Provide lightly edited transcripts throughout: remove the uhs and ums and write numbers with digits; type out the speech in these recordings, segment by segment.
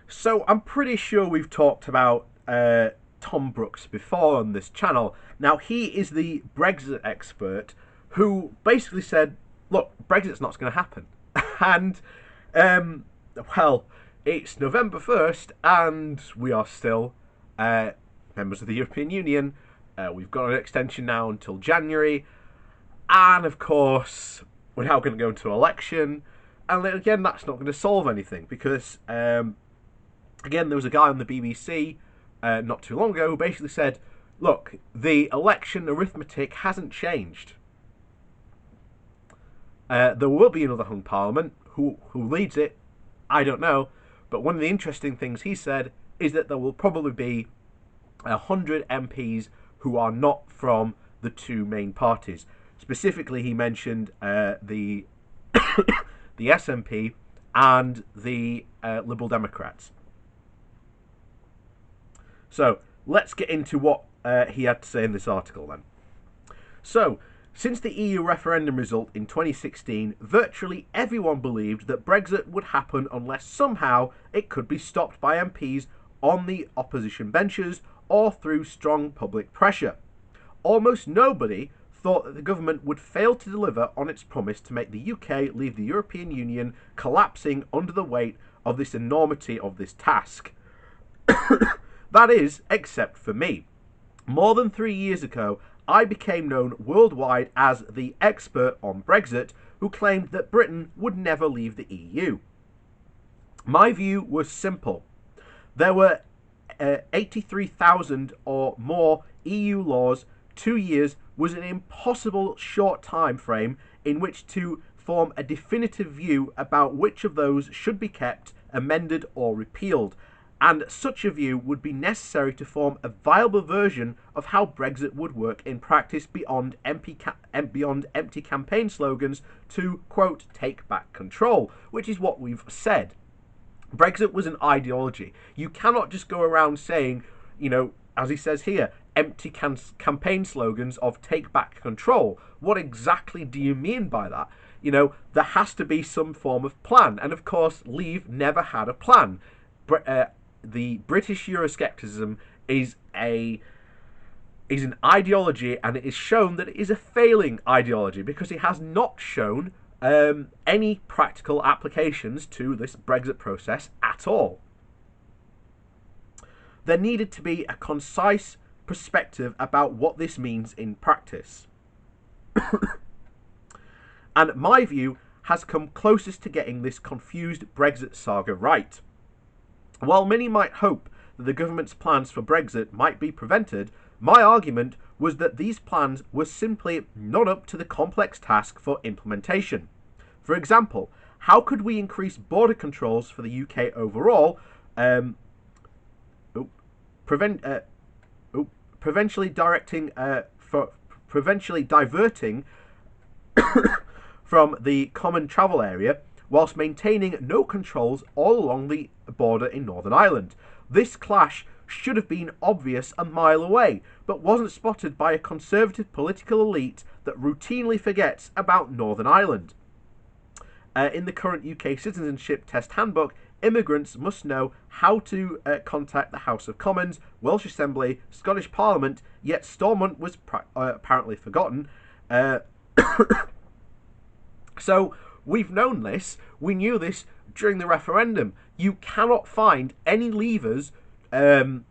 So I'm pretty sure we've talked about Tom Brooks before on this channel. Now he is the Brexit expert who basically said, "Look, Brexit's not going to happen," and um, well, it's November 1st, and we are still members of the European Union. We've got an extension now until January, and of course, we're now going to go into election. And again, that's not going to solve anything because again, there was a guy on the BBC not too long ago who basically said, look, the election arithmetic hasn't changed. There will be another hung parliament. Who leads it, I don't know. But one of the interesting things he said is that there will probably be 100 MPs who are not from the two main parties. Specifically, he mentioned the the SNP and the Liberal Democrats. So let's get into what he had to say in this article then. So, since the EU referendum result in 2016, virtually everyone believed that Brexit would happen unless somehow it could be stopped by MPs on the opposition benches or through strong public pressure. Almost nobody thought that the government would fail to deliver on its promise to make the UK leave the European Union, collapsing under the weight of this enormity of this task. That is, except for me. More than 3 years ago, I became known worldwide as the expert on Brexit who claimed that Britain would never leave the EU. My view was simple. There were 83,000 or more EU laws. 2 years was an impossible short time frame in which to form a definitive view about which of those should be kept, amended or repealed, and such a view would be necessary to form a viable version of how Brexit would work in practice beyond empty campaign slogans to, quote, take back control, which is what we've said. Brexit was an ideology. You cannot just go around saying, as he says here, empty campaign slogans of take back control. What exactly do you mean by that? There has to be some form of plan. And of course, Leave never had a plan. The British Euroscepticism is an ideology, and it is shown that it is a failing ideology because it has not shown any practical applications to this Brexit process at all. There needed to be a concise perspective about what this means in practice. And my view has come closest to getting this confused Brexit saga right. While many might hope that the government's plans for Brexit might be prevented, my argument was that these plans were simply not up to the complex task for implementation. For example, how could we increase border controls for the UK overall, provincially diverting from the common travel area, whilst maintaining no controls all along the border in Northern Ireland? This clash should have been obvious a mile away, but wasn't spotted by a conservative political elite that routinely forgets about Northern Ireland. In the current UK citizenship test handbook, immigrants must know how to contact the House of Commons, Welsh Assembly, Scottish Parliament, yet Stormont was apparently forgotten. So, we've known this. We knew this during the referendum. You cannot find any leavers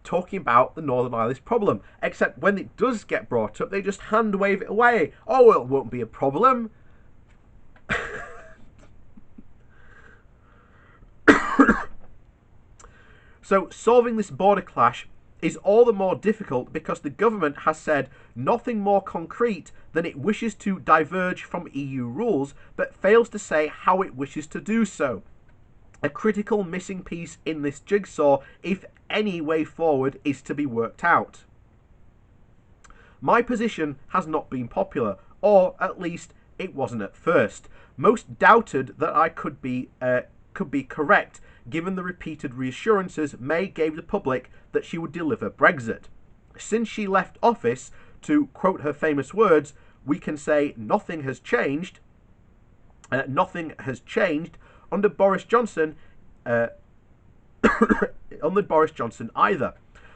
talking about the Northern Irish problem, except when it does get brought up, they just hand wave it away. Oh, well, it won't be a problem. So, solving this border clash is all the more difficult because the government has said nothing more concrete than it wishes to diverge from EU rules, but fails to say how it wishes to do so. A critical missing piece in this jigsaw, if any way forward is to be worked out. My position has not been popular, or at least it wasn't at first. Most doubted that I could be correct, given the repeated reassurances May gave the public that she would deliver Brexit. Since she left office, to quote her famous words, we can say nothing has changed. Nothing has changed. Under Boris Johnson, under Boris Johnson either.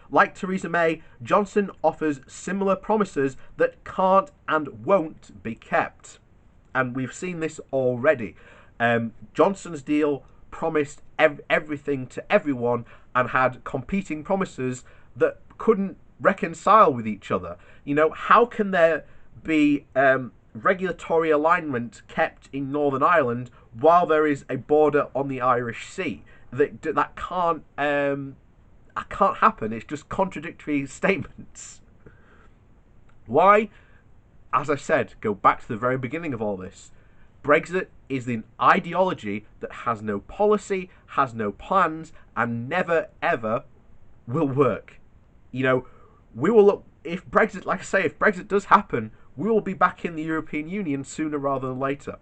Like Theresa May, Johnson offers similar promises that can't and won't be kept. And we've seen this already. Johnson's deal promised everything to everyone and had competing promises that couldn't reconcile with each other. You know, how can there be regulatory alignment kept in Northern Ireland while there is a border on the Irish Sea? That can't happen. It's just contradictory statements. Why? As I said, go back to the very beginning of all this. Brexit is an ideology that has no policy, has no plans, and never ever will work. You know, we will look, if Brexit, like I say, if Brexit does happen, we will be back in the European Union sooner rather than later.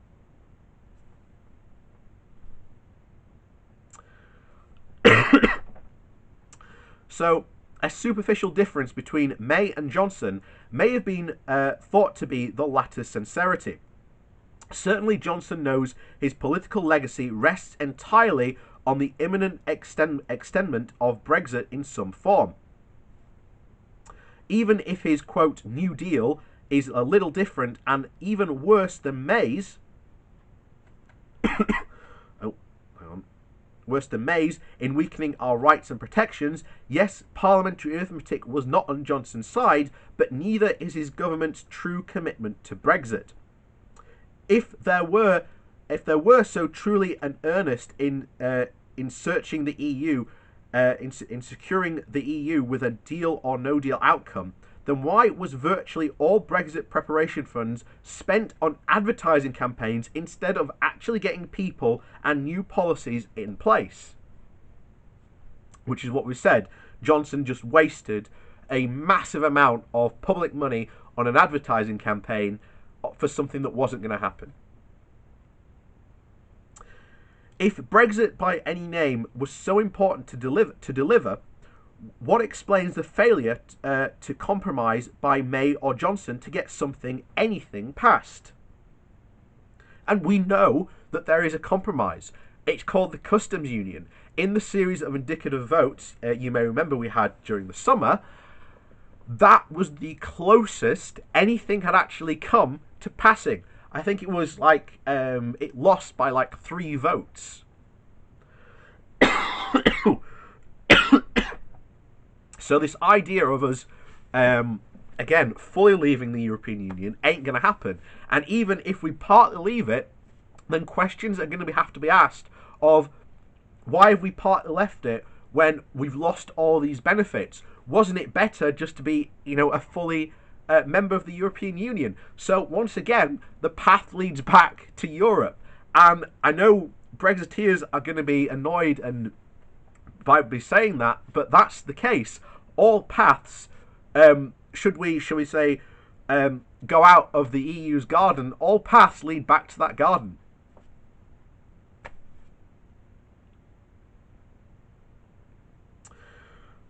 So, a superficial difference between May and Johnson may have been thought to be the latter's sincerity. Certainly, Johnson knows his political legacy rests entirely on the imminent extendment of Brexit in some form. Even if his, quote, New Deal is a little different and even worse than May's, worse than May's in weakening our rights and protections, yes, parliamentary arithmetic was not on Johnson's side, but neither is his government's true commitment to Brexit. If there were so truly an earnest in searching the EU, in securing the EU with a deal or no deal outcome, then why was virtually all Brexit preparation funds spent on advertising campaigns instead of actually getting people and new policies in place? Which is what we said. Johnson just wasted a massive amount of public money on an advertising campaign for something that wasn't going to happen. If Brexit by any name was so important to deliver, what explains the failure to compromise by May or Johnson to get anything passed? And we know that there is a compromise. It's called the Customs Union. In the series of indicative votes you may remember we had during the summer, that was the closest anything had actually come to passing. I think it was like it lost by like 3 votes. So this idea of us, again, fully leaving the European Union ain't going to happen. And even if we partly leave it, then questions are going to have to be asked of why have we partly left it when we've lost all these benefits? Wasn't it better just to be, a fully member of the European Union? So once again, the path leads back to Europe. And I know Brexiteers are going to be annoyed and by me saying that, but that's the case. All paths, should we say, go out of the EU's garden, all paths lead back to that garden.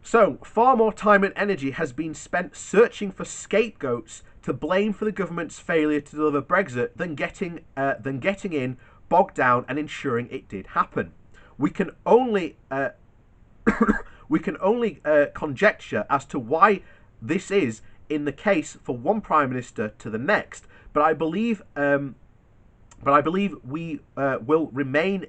So, far more time and energy has been spent searching for scapegoats to blame for the government's failure to deliver Brexit than getting in, bogged down, and ensuring it did happen. We can only conjecture as to why this is in the case for one prime minister to the next, but I believe we will remain.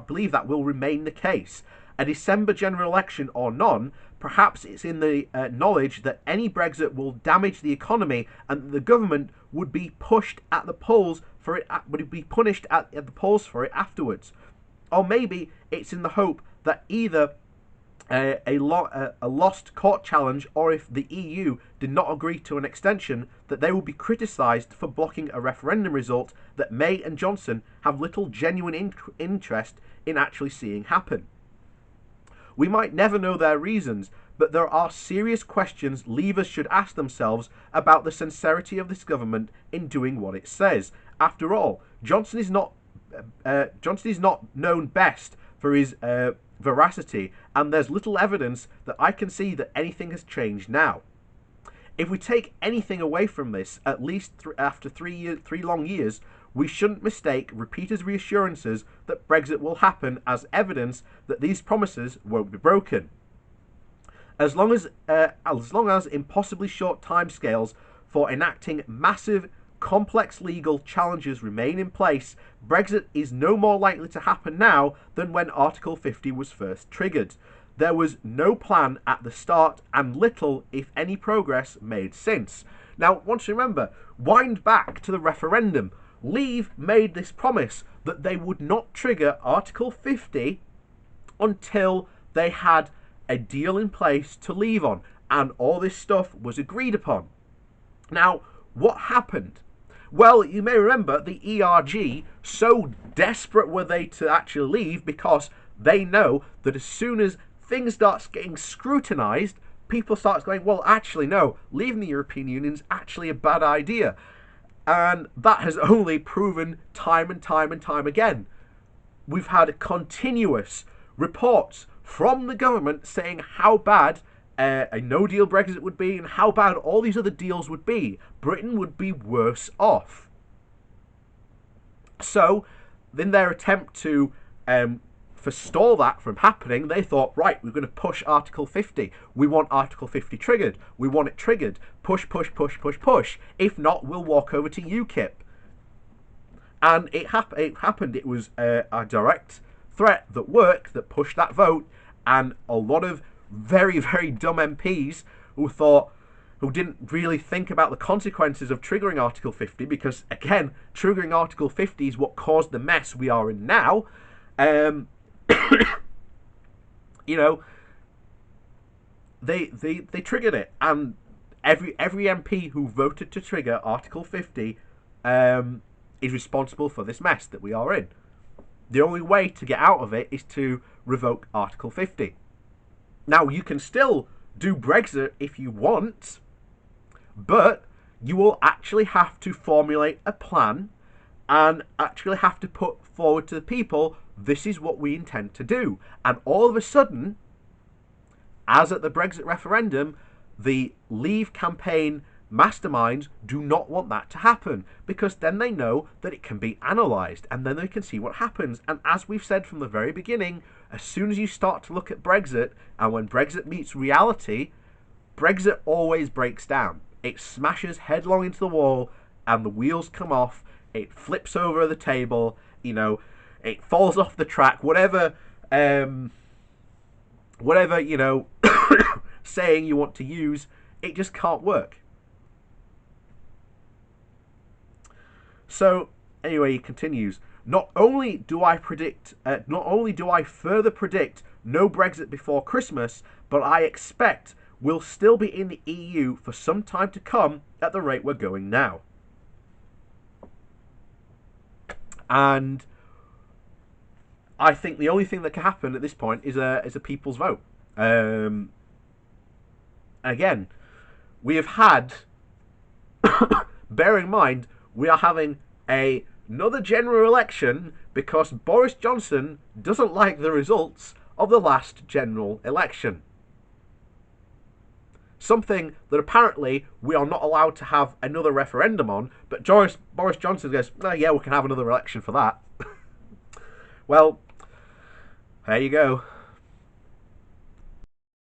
Believe that will remain the case. A December general election or none, perhaps it's in the knowledge that any Brexit will damage the economy and the government would be pushed at the polls for it. Would be punished at the polls for it afterwards, or maybe it's in the hope that either a lost court challenge, or if the EU did not agree to an extension, that they will be criticised for blocking a referendum result that May and Johnson have little genuine interest in actually seeing happen. We might never know their reasons, but there are serious questions leavers should ask themselves about the sincerity of this government in doing what it says. After all, Johnson is not known best for his veracity, and there's little evidence that I can see that anything has changed now. If we take anything away from this, at least after 3 long years, we shouldn't mistake repeated reassurances that Brexit will happen as evidence that these promises won't be broken. As long as impossibly short timescales for enacting massive, complex legal challenges remain in place, Brexit is no more likely to happen now than when Article 50 was first triggered. There was no plan at the start and little, if any, progress made since. Now, once you remember, wind back to the referendum. Leave made this promise that they would not trigger Article 50 until they had a deal in place to leave on, and all this stuff was agreed upon. Now, what happened? Well, you may remember the ERG, so desperate were they to actually leave because they know that as soon as things start getting scrutinised, people start going, well, actually, no, leaving the European Union is actually a bad idea. And that has only proven time and time and time again. We've had continuous reports from the government saying how bad a no-deal Brexit would be and how bad all these other deals would be. Britain would be worse off. So, in their attempt to forestall that from happening, they thought, right, we're going to push Article 50. We want Article 50 triggered. We want it triggered. Push, push, push, push, push. If not, we'll walk over to UKIP. And it happened. It was a direct threat that worked, that pushed that vote, and a lot of very, very dumb MPs who didn't really think about the consequences of triggering Article 50, because, again, triggering Article 50 is what caused the mess we are in now. You know, they triggered it, and every MP who voted to trigger Article 50 is responsible for this mess that we are in. The only way to get out of it is to revoke Article 50. Now, you can still do Brexit if you want, but you will actually have to formulate a plan and actually have to put forward to the people, this is what we intend to do. And all of a sudden, as at the Brexit referendum, the Leave campaign masterminds do not want that to happen, because then they know that it can be analysed and then they can see what happens. And as we've said from the very beginning, as soon as you start to look at Brexit, and when Brexit meets reality, Brexit always breaks down. It smashes headlong into the wall and the wheels come off, it flips over the table, you know, it falls off the track, whatever you know, saying you want to use, it just can't work. So, anyway, he continues. Not only do I further predict no Brexit before Christmas, but I expect we'll still be in the EU for some time to come at the rate we're going now. And I think the only thing that can happen at this point is a people's vote. Again, we have had, bear in mind, we are having another general election because Boris Johnson doesn't like the results of the last general election. Something that apparently we are not allowed to have another referendum on, but Boris Johnson goes, oh, yeah, we can have another election for that. Well, there you go.